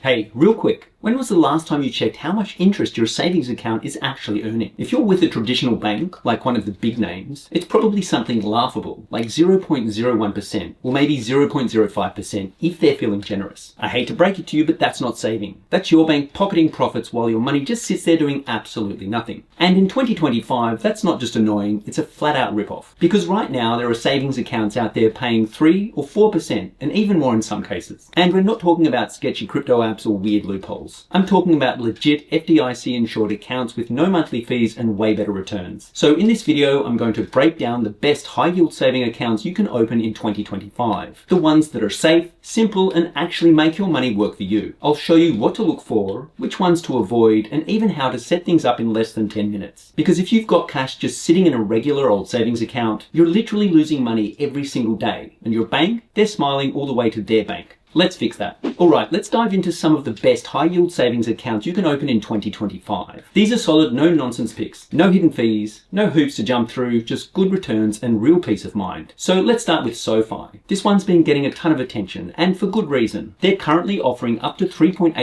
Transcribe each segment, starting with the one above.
Hey, real quick, when was the last time you checked how much interest your savings account is actually earning? If you're with a traditional bank, like one of the big names, it's probably something laughable, like 0.01% or maybe 0.05% if they're feeling generous. I hate to break it to you, but that's not saving. That's your bank pocketing profits while your money just sits there doing absolutely nothing. And in 2025, that's not just annoying, it's a flat out ripoff. Because right now, there are savings accounts out there paying 3 or 4%, and even more in some cases. And we're not talking about sketchy crypto apps or weird loopholes. I'm talking about legit FDIC insured accounts with no monthly fees and way better returns. So in this video, I'm going to break down the best high yield saving accounts you can open in 2025. The ones that are safe, simple, and actually make your money work for you. I'll show you what to look for, which ones to avoid, and even how to set things up in less than 10 minutes. Because if you've got cash just sitting in a regular old savings account, you're literally losing money every single day. And your bank, they're smiling all the way to their bank. Let's fix that. Alright, let's dive into some of the best high yield savings accounts you can open in 2025. These are solid, no nonsense picks. No hidden fees, no hoops to jump through, just good returns and real peace of mind. So let's start with SoFi. This one's been getting a ton of attention, and for good reason. They're currently offering up to 3.8%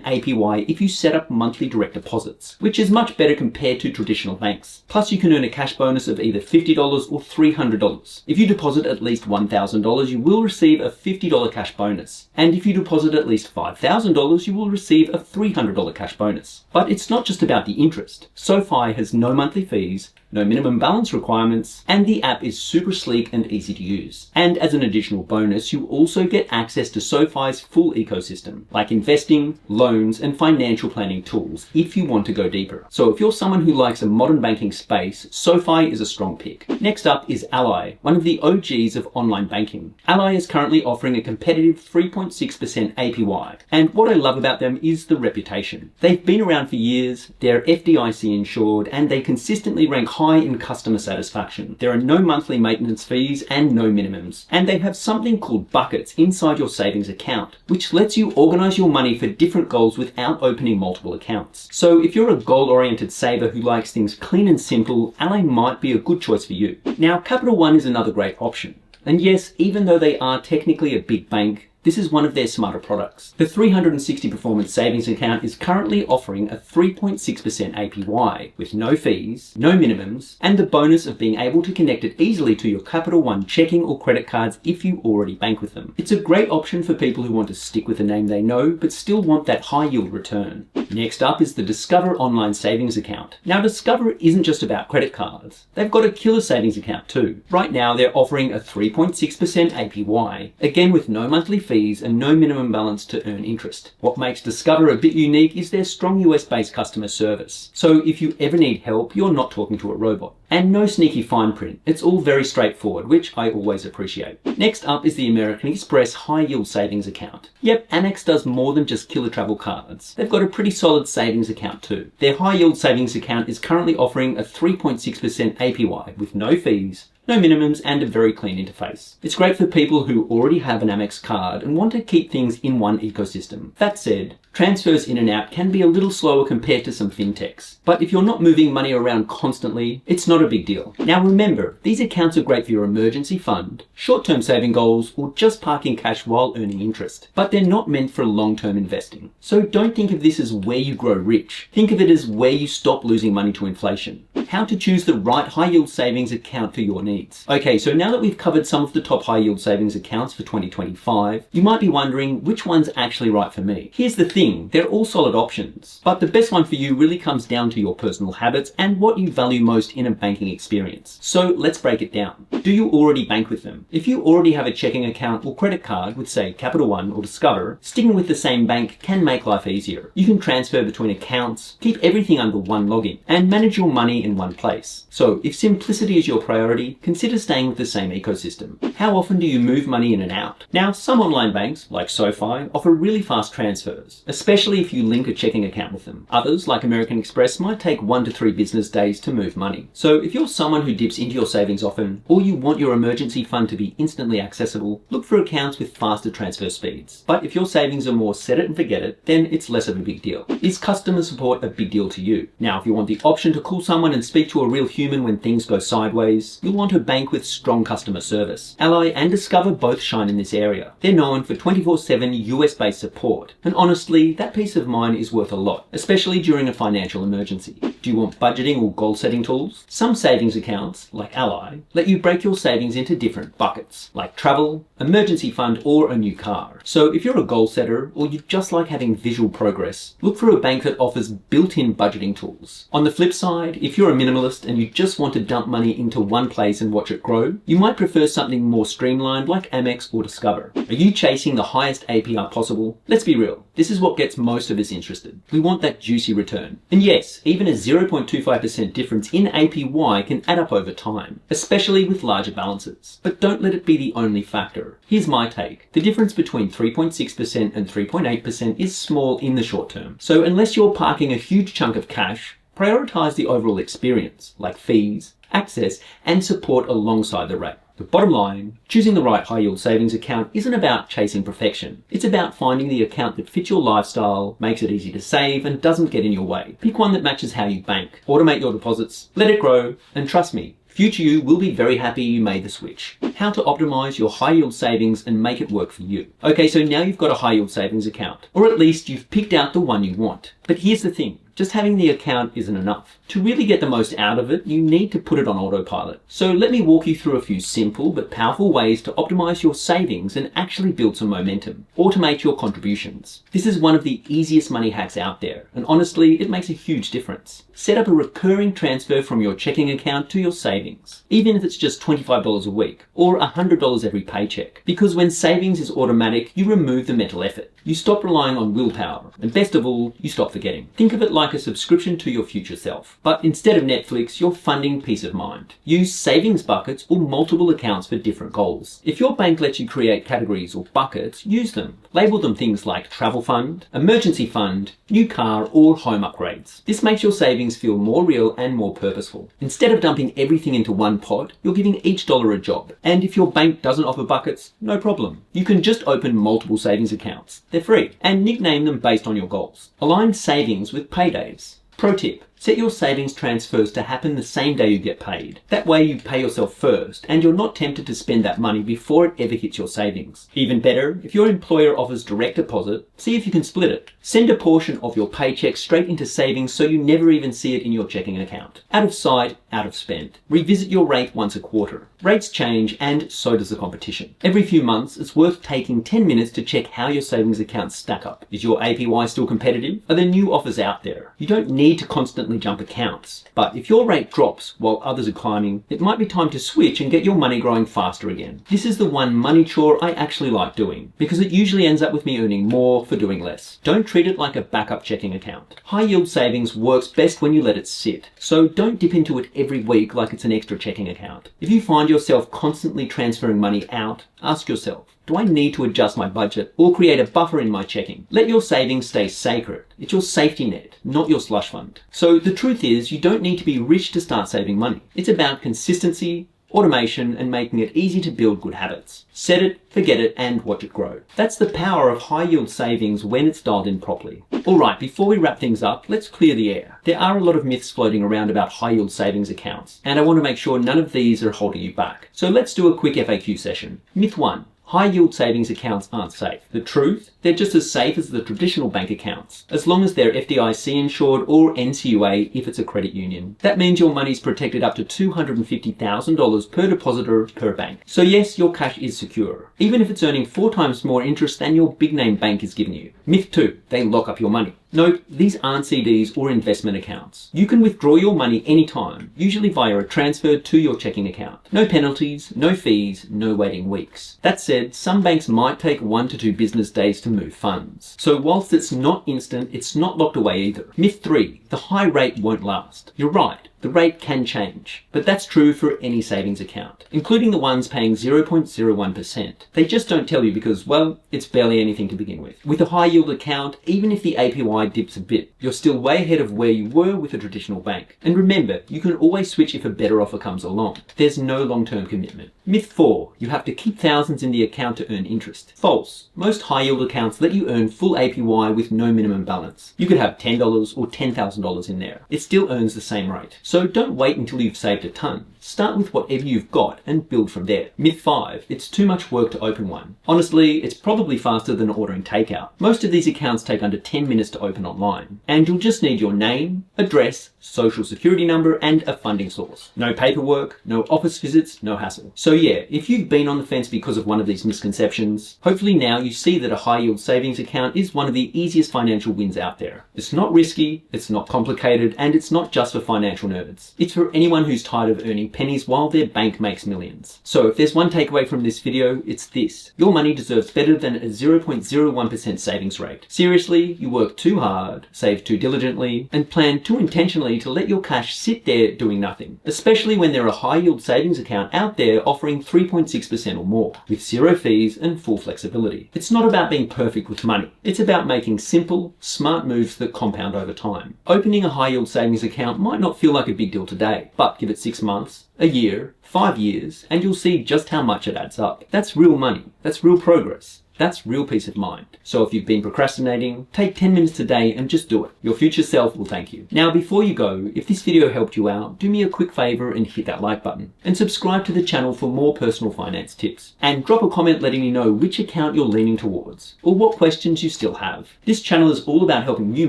APY if you set up monthly direct deposits, which is much better compared to traditional banks. Plus you can earn a cash bonus of either $50 or $300. If you deposit at least $1,000, you will receive a $50 cash bonus. And if you deposit at least $5,000, you will receive a $300 cash bonus. But it's not just about the interest. SoFi has no monthly fees, no minimum balance requirements, and the app is super sleek and easy to use. And as an additional bonus, you also get access to SoFi's full ecosystem, like investing, loans, and financial planning tools, if you want to go deeper. So if you're someone who likes a modern banking space, SoFi is a strong pick. Next up is Ally, one of the OGs of online banking. Ally is currently offering a competitive 3.6% APY. And what I love about them is the reputation. They've been around for years, they're FDIC insured, and they consistently rank high in customer satisfaction. There are no monthly maintenance fees and no minimums. And they have something called buckets inside your savings account, which lets you organize your money for different goals without opening multiple accounts. So if you're a goal-oriented saver who likes things clean and simple, Ally might be a good choice for you. Now, Capital One is another great option. And yes, even though they are technically a big bank, this is one of their smarter products. The 360 Performance Savings Account is currently offering a 3.6% APY with no fees, no minimums, and the bonus of being able to connect it easily to your Capital One checking or credit cards if you already bank with them. It's a great option for people who want to stick with a name they know but still want that high yield return. Next up is the Discover Online Savings Account. Now Discover isn't just about credit cards. They've got a killer savings account too. Right now they're offering a 3.6% APY, again with no monthly fees and no minimum balance to earn interest. What makes Discover a bit unique is their strong US-based customer service. So if you ever need help, you're not talking to a robot. And no sneaky fine print. It's all very straightforward, which I always appreciate. Next up is the American Express High Yield Savings Account. Yep, Amex does more than just killer travel cards. They've got a pretty solid savings account too. Their High Yield Savings Account is currently offering a 3.6% APY with no fees, no minimums, and a very clean interface. It's great for people who already have an Amex card and want to keep things in one ecosystem. That said, transfers in and out can be a little slower compared to some fintechs. But if you're not moving money around constantly, it's not a big deal. Now remember, these accounts are great for your emergency fund, short-term saving goals, or just parking cash while earning interest. But they're not meant for long-term investing. So don't think of this as where you grow rich. Think of it as where you stop losing money to inflation. How to choose the right high-yield savings account for your needs. Okay, so now that we've covered some of the top high-yield savings accounts for 2025, you might be wondering which one's actually right for me. Here's the thing, they're all solid options, but the best one for you really comes down to your personal habits and what you value most in a banking experience. So let's break it down. Do you already bank with them? If you already have a checking account or credit card with, say, Capital One or Discover, sticking with the same bank can make life easier. You can transfer between accounts, keep everything under one login, and manage your money in one place. So if simplicity is your priority, consider staying with the same ecosystem. How often do you move money in and out? Now, some online banks, like SoFi, offer really fast transfers, especially if you link a checking account with them. Others, like American Express, might take 1 to 3 business days to move money. So if you're someone who dips into your savings often, or you want your emergency fund to be instantly accessible, look for accounts with faster transfer speeds. But if your savings are more set it and forget it, then it's less of a big deal. Is customer support a big deal to you? Now, if you want the option to call someone and speak to a real human when things go sideways, you'll want to bank with strong customer service. Ally and Discover both shine in this area. They're known for 24/7 US-based support, and honestly, honestly, that peace of mind is worth a lot, especially during a financial emergency. Do you want budgeting or goal setting tools? Some savings accounts, like Ally, let you break your savings into different buckets, like travel, emergency fund, or a new car. So if you're a goal setter or you just like having visual progress, look for a bank that offers built-in budgeting tools. On the flip side, if you're a minimalist and you just want to dump money into one place and watch it grow, you might prefer something more streamlined like Amex or Discover. Are you chasing the highest APR possible? Let's be real, this is what gets most of us interested. We want that juicy return. And yes, even a 0.25% difference in APY can add up over time, especially with larger balances. But don't let it be the only factor. Here's my take. The difference between 3.6% and 3.8% is small in the short term. So unless you're parking a huge chunk of cash, prioritize the overall experience, like fees, access, and support alongside the rate. The bottom line, choosing the right high yield savings account isn't about chasing perfection. It's about finding the account that fits your lifestyle, makes it easy to save, and doesn't get in your way. Pick one that matches how you bank. Automate your deposits, let it grow, and trust me, future you will be very happy you made the switch. How to optimize your high yield savings and make it work for you. Okay, so now you've got a high yield savings account, or at least you've picked out the one you want. But here's the thing. Just having the account isn't enough. To really get the most out of it, you need to put it on autopilot. So let me walk you through a few simple but powerful ways to optimize your savings and actually build some momentum. Automate your contributions. This is one of the easiest money hacks out there, and honestly, it makes a huge difference. Set up a recurring transfer from your checking account to your savings, even if it's just $25 a week or $100 every paycheck. Because when savings is automatic, you remove the mental effort. You stop relying on willpower, and best of all, you stop forgetting. Think of it like a subscription to your future self. But instead of Netflix, you're funding peace of mind. Use savings buckets or multiple accounts for different goals. If your bank lets you create categories or buckets, use them. Label them things like travel fund, emergency fund, new car, or home upgrades. This makes your savings feel more real and more purposeful. Instead of dumping everything into one pot, you're giving each dollar a job. And if your bank doesn't offer buckets, no problem. You can just open multiple savings accounts. They're free, and nickname them based on your goals. Align savings with paydays. Pro tip, set your savings transfers to happen the same day you get paid. That way you pay yourself first, and you're not tempted to spend that money before it ever hits your savings. Even better, if your employer offers direct deposit, see if you can split it. Send a portion of your paycheck straight into savings so you never even see it in your checking account. Out of sight, out of spend. Revisit your rate once a quarter. Rates change, and so does the competition. Every few months, it's worth taking 10 minutes to check how your savings accounts stack up. Is your APY still competitive? Are there new offers out there? You don't need to constantly jump accounts. But if your rate drops while others are climbing, it might be time to switch and get your money growing faster again. This is the one money chore I actually like doing, because it usually ends up with me earning more for doing less. Don't treat it like a backup checking account. High yield savings works best when you let it sit. So don't dip into it every week like it's an extra checking account. If you find yourself constantly transferring money out, ask yourself, do I need to adjust my budget or create a buffer in my checking? Let your savings stay sacred. It's your safety net, not your slush fund. So the truth is, you don't need to be rich to start saving money. It's about consistency, automation, and making it easy to build good habits. Set it, forget it, and watch it grow. That's the power of high yield savings when it's dialed in properly. Alright, before we wrap things up, let's clear the air. There are a lot of myths floating around about high yield savings accounts, and I want to make sure none of these are holding you back. So let's do a quick FAQ session. Myth 1. High yield savings accounts aren't safe. The truth? They're just as safe as the traditional bank accounts, as long as they're FDIC insured or NCUA if it's a credit union. That means your money's protected up to $250,000 per depositor per bank. So yes, your cash is secure, even if it's earning 4 times more interest than your big name bank is giving you. Myth 2, they lock up your money. Note, these aren't CDs or investment accounts. You can withdraw your money anytime, usually via a transfer to your checking account. No penalties, no fees, no waiting weeks. That said, some banks might take 1 to 2 business days to move funds. So whilst it's not instant, it's not locked away either. Myth 3, the high rate won't last. You're right. The rate can change, but that's true for any savings account, including the ones paying 0.01%. They just don't tell you because, well, it's barely anything to begin with. With a high yield account, even if the APY dips a bit, you're still way ahead of where you were with a traditional bank. And remember, you can always switch if a better offer comes along. There's no long-term commitment. Myth 4, you have to keep thousands in the account to earn interest. False. Most high yield accounts let you earn full APY with no minimum balance. You could have $10 or $10,000 in there. It still earns the same rate. So don't wait until you've saved a ton. Start with whatever you've got and build from there. Myth 5, it's too much work to open one. Honestly, it's probably faster than ordering takeout. Most of these accounts take under 10 minutes to open online, and you'll just need your name, address, social security number, and a funding source. No paperwork, no office visits, no hassle. So yeah, if you've been on the fence because of one of these misconceptions, hopefully now you see that a high yield savings account is one of the easiest financial wins out there. It's not risky, it's not complicated, and it's not just for financial nerds. It's for anyone who's tired of earning pennies while their bank makes millions. So if there's one takeaway from this video, it's this. Your money deserves better than a 0.01% savings rate. Seriously, you work too hard, save too diligently, and plan too intentionally to let your cash sit there doing nothing, especially when there are high yield savings account out there offering 3.6% or more, with zero fees and full flexibility. It's not about being perfect with money. It's about making simple, smart moves that compound over time. Opening a high yield savings account might not feel like a big deal today, but give it 6 months, a year, 5 years, and you'll see just how much it adds up. That's real money. That's real progress. That's real peace of mind. So if you've been procrastinating, take 10 minutes today and just do it. Your future self will thank you. Now, before you go, if this video helped you out, do me a quick favor and hit that like button. And subscribe to the channel for more personal finance tips. And drop a comment letting me know which account you're leaning towards, or what questions you still have. This channel is all about helping you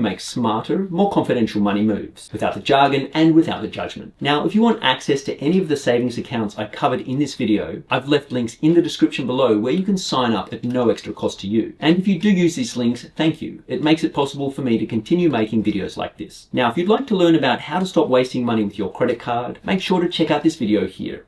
make smarter, more confidential money moves, without the jargon and without the judgment. Now, if you want access to any of the savings accounts I covered in this video, I've left links in the description below where you can sign up at no extra cost to you. And if you do use these links, thank you. It makes it possible for me to continue making videos like this. Now, if you'd like to learn about how to stop wasting money with your credit card, make sure to check out this video here.